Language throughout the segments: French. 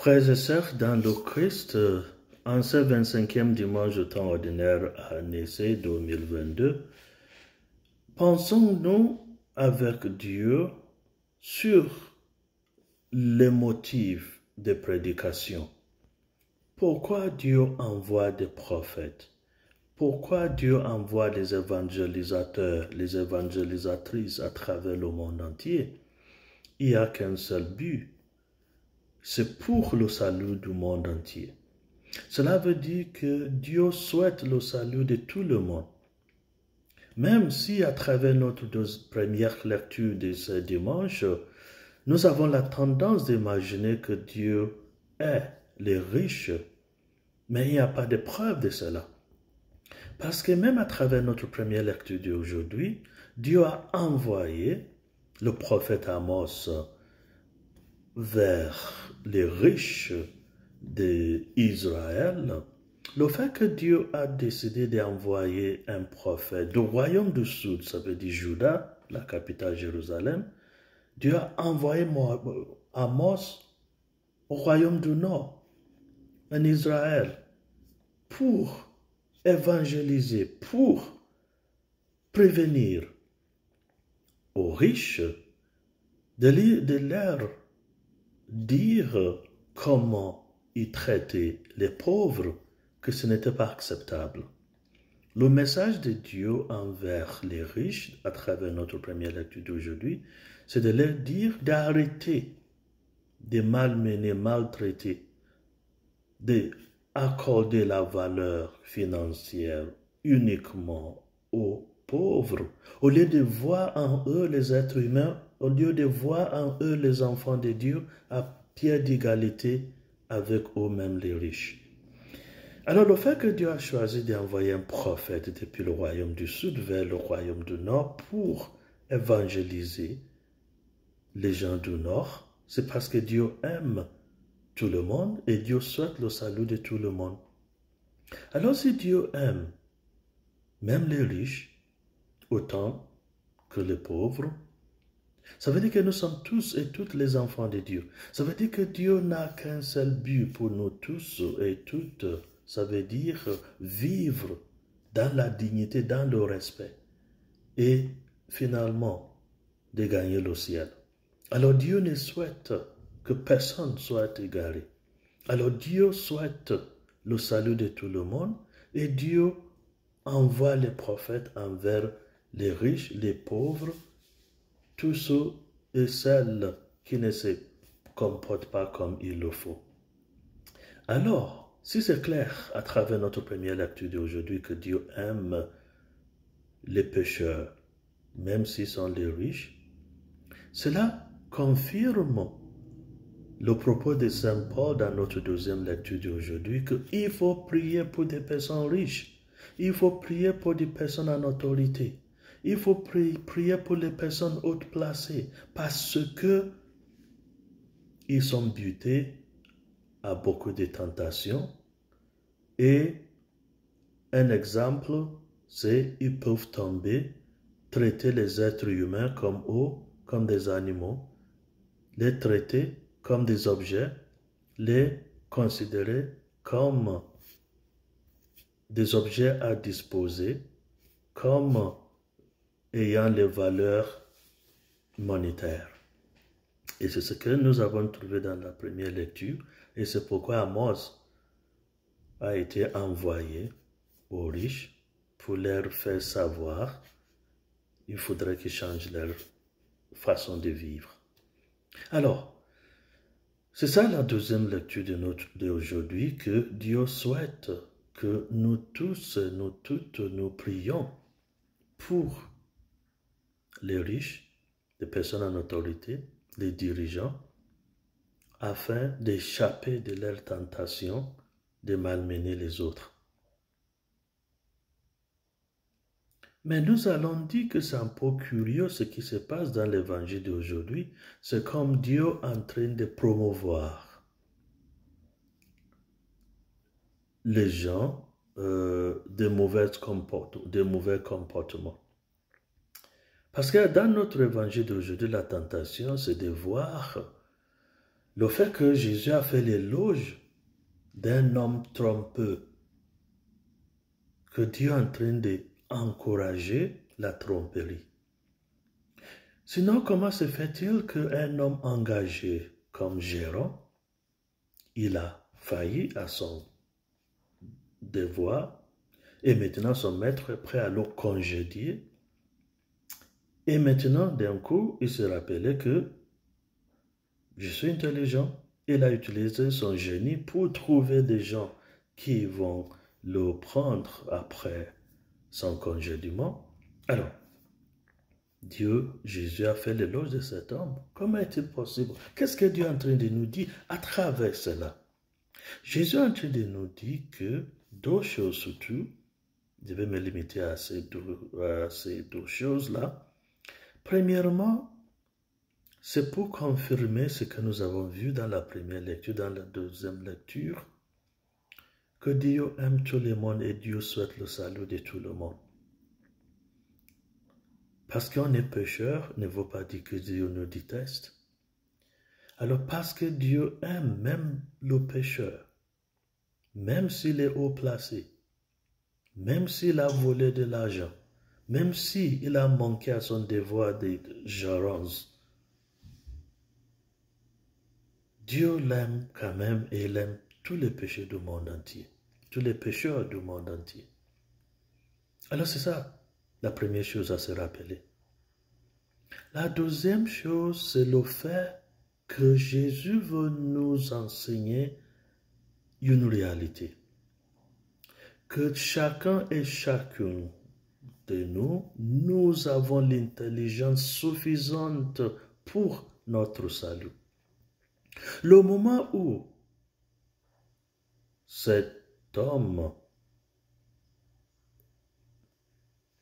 Frères et sœurs dans le Christ, en ce 25e dimanche de temps ordinaire à Nicée 2022, pensons-nous avec Dieu sur les motifs de prédication. Pourquoi Dieu envoie des prophètes? Pourquoi Dieu envoie les évangélisateurs, les évangélisatrices à travers le monde entier? Il n'y a qu'un seul but. C'est pour le salut du monde entier. Cela veut dire que Dieu souhaite le salut de tout le monde. Même si à travers notre première lecture de ce dimanche, nous avons la tendance d'imaginer que Dieu est les riches, mais il n'y a pas de preuve de cela. Parce que même à travers notre première lecture d'aujourd'hui, Dieu a envoyé le prophète Amos vers les riches d'Israël. Le fait que Dieu a décidé d'envoyer un prophète du royaume du sud, ça veut dire Juda, la capitale Jérusalem, Dieu a envoyé Amos au royaume du nord, en Israël, pour évangéliser, pour prévenir aux riches de leur dire comment ils traitaient les pauvres, que ce n'était pas acceptable. Le message de Dieu envers les riches, à travers notre première lecture d'aujourd'hui, c'est de leur dire d'arrêter de malmener, maltraiter, d'accorder la valeur financière uniquement aux pauvres, au lieu de voir en eux les êtres humains, au lieu de voir en eux les enfants de Dieu à pied d'égalité avec eux-mêmes les riches. Alors le fait que Dieu a choisi d'envoyer un prophète depuis le royaume du sud vers le royaume du nord pour évangéliser les gens du nord, c'est parce que Dieu aime tout le monde et Dieu souhaite le salut de tout le monde. Alors si Dieu aime même les riches autant que les pauvres, ça veut dire que nous sommes tous et toutes les enfants de Dieu. Ça veut dire que Dieu n'a qu'un seul but pour nous tous et toutes. Ça veut dire vivre dans la dignité, dans le respect et finalement de gagner le ciel. Alors Dieu ne souhaite que personne soit égaré. Alors Dieu souhaite le salut de tout le monde et Dieu envoie les prophètes envers les riches, les pauvres, tous ceux et celles qui ne se comportent pas comme il le faut. Alors, si c'est clair à travers notre première lecture d'aujourd'hui que Dieu aime les pécheurs, même s'ils sont les riches, cela confirme le propos de Saint Paul dans notre deuxième lecture d'aujourd'hui qu'il faut prier pour des personnes riches, il faut prier pour des personnes en autorité, il faut prier pour les personnes hautes placées parce que ils sont butés à beaucoup de tentations et un exemple, c'est qu'ils peuvent tomber, traiter les êtres humains comme eux, comme des animaux, les traiter comme des objets, les considérer comme des objets à disposer, comme ayant les valeurs monétaires. Et c'est ce que nous avons trouvé dans la première lecture, et c'est pourquoi Amos a été envoyé aux riches pour leur faire savoir qu'il faudrait qu'ils changent leur façon de vivre. Alors, c'est ça la deuxième lecture d'aujourd'hui, que Dieu souhaite que nous tous, nous toutes, nous prions pour les riches, les personnes en autorité, les dirigeants, afin d'échapper de leur tentation de malmener les autres. Mais nous allons dire que c'est un peu curieux ce qui se passe dans l'évangile d'aujourd'hui. C'est comme Dieu en train de promouvoir les gens de mauvais comportements. Parce que dans notre évangile d'aujourd'hui, la tentation, c'est de voir Le fait que Jésus a fait l'éloge d'un homme trompeux, que Dieu est en train d'encourager la tromperie. Sinon, comment se fait-il qu'un homme engagé comme Géron, il a failli à son devoir et maintenant son maître est prêt à le congédier? Et maintenant, d'un coup, il se rappelait que je suis intelligent. Il a utilisé son génie pour trouver des gens qui vont le prendre après son congédiement. Alors, Jésus a fait l'éloge de cet homme. Comment est-il possible? Qu'est-ce que Dieu est en train de nous dire à travers cela? Jésus est en train de nous dire que deux choses surtout, je vais me limiter à ces deux choses-là. Premièrement, c'est pour confirmer ce que nous avons vu dans la première lecture, dans la deuxième lecture, que Dieu aime tout le monde et Dieu souhaite le salut de tout le monde. Parce qu'on est pécheur ne veut pas dire que Dieu nous déteste. Alors parce que Dieu aime même le pécheur, même s'il est haut placé, même s'il a volé de l'argent, même s'il a manqué à son devoir de gérance, Dieu l'aime quand même et il aime tous les péchés du monde entier, tous les pécheurs du monde entier. Alors c'est ça, la première chose à se rappeler. La deuxième chose, c'est le fait que Jésus veut nous enseigner une réalité. Que chacun et chacune de nous, nous avons l'intelligence suffisante pour notre salut. Le moment où cet homme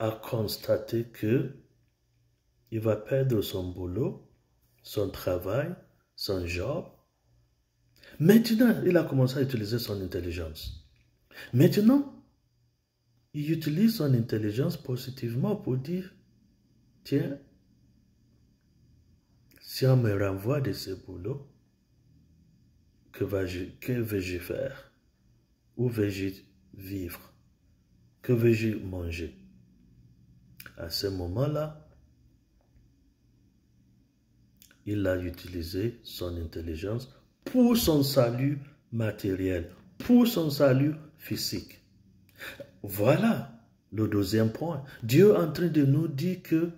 a constaté que il va perdre son boulot, son travail, son job, maintenant il a commencé à utiliser son intelligence. Maintenant, il utilise son intelligence positivement pour dire, tiens, si on me renvoie de ce boulot, que vais-je faire? Où vais-je vivre? Que vais-je manger? À ce moment-là, il a utilisé son intelligence pour son salut matériel, pour son salut physique. Voilà le deuxième point. Dieu est en train de nous dire que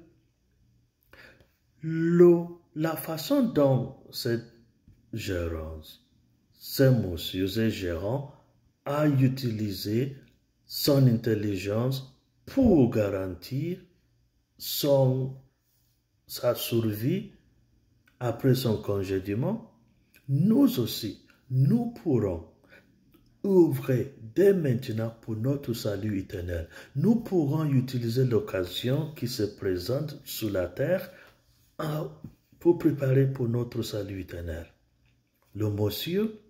la façon dont cette gérance, ce monsieur, ce gérant, a utilisé son intelligence pour garantir sa survie après son congédiement, nous aussi, nous pourrons œuvrer dès maintenant pour notre salut éternel. Nous pourrons utiliser l'occasion qui se présente sur la terre pour préparer pour notre salut éternel. Le monsieur,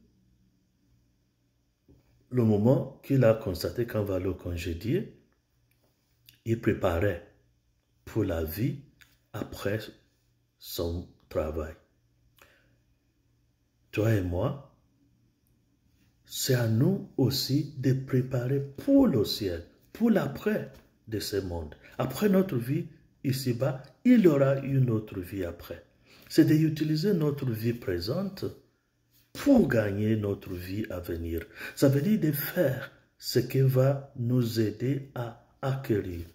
le moment qu'il a constaté qu'on va le congédier, il préparait pour la vie après son travail. Toi et moi, c'est à nous aussi de préparer pour le ciel, pour l'après de ce monde. Après notre vie ici-bas, il y aura une autre vie après. C'est d'utiliser notre vie présente pour gagner notre vie à venir. Ça veut dire de faire ce qui va nous aider à acquérir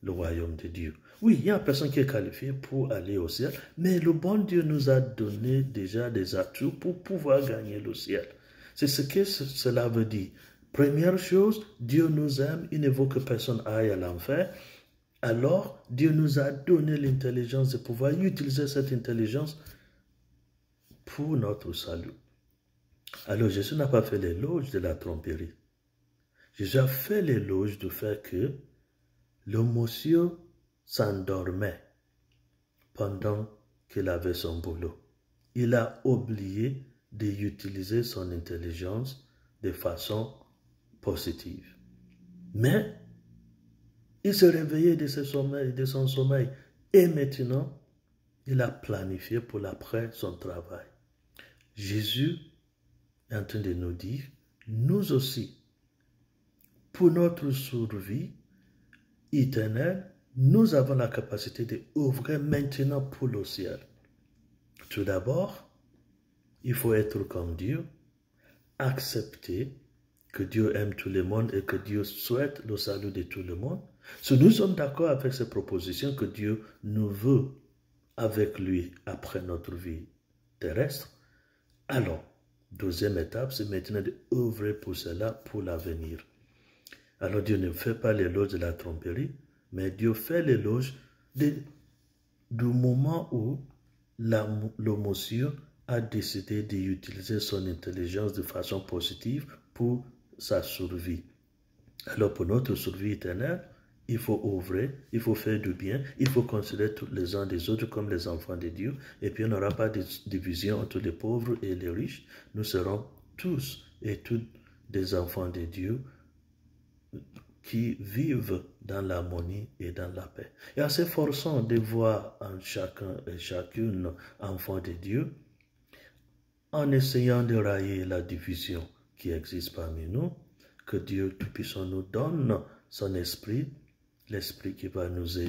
le royaume de Dieu. Oui, il y a personne qui est qualifié pour aller au ciel, mais le bon Dieu nous a donné déjà des atouts pour pouvoir gagner le ciel. C'est ce que cela veut dire. Première chose, Dieu nous aime, il ne veut que personne aille à l'enfer. Alors, Dieu nous a donné l'intelligence de pouvoir utiliser cette intelligence pour notre salut. Alors, Jésus n'a pas fait l'éloge de la tromperie. Jésus a fait l'éloge du fait que le monsieur s'endormait pendant qu'il avait son boulot. Il a oublié d'utiliser son intelligence de façon positive. Mais il s'est réveillé de son sommeil et maintenant, il a planifié pour l'après son travail. Jésus est en train de nous dire, nous aussi, pour notre survie éternelle, nous avons la capacité d'œuvrer maintenant pour le ciel. Tout d'abord, il faut être comme Dieu, accepter que Dieu aime tout le monde et que Dieu souhaite le salut de tout le monde. Si nous sommes d'accord avec ces propositions que Dieu nous veut avec lui après notre vie terrestre, alors, deuxième étape, c'est maintenant d'œuvrer pour cela pour l'avenir. Alors Dieu ne fait pas l'éloge de la tromperie, mais Dieu fait l'éloge du moment où le monsieur a décidé d'utiliser son intelligence de façon positive pour sa survie. Alors pour notre survie éternelle, il faut œuvrer, il faut faire du bien, il faut considérer tous les uns des autres comme les enfants de Dieu, et puis on n'aura pas de division entre les pauvres et les riches. Nous serons tous et toutes des enfants de Dieu qui vivent dans l'harmonie et dans la paix. Et en s'efforçant de voir en chacun et chacune enfant de Dieu, en essayant de railler la division qui existe parmi nous, que Dieu Tout-Puissant nous donne son esprit, l'esprit qui va nous aider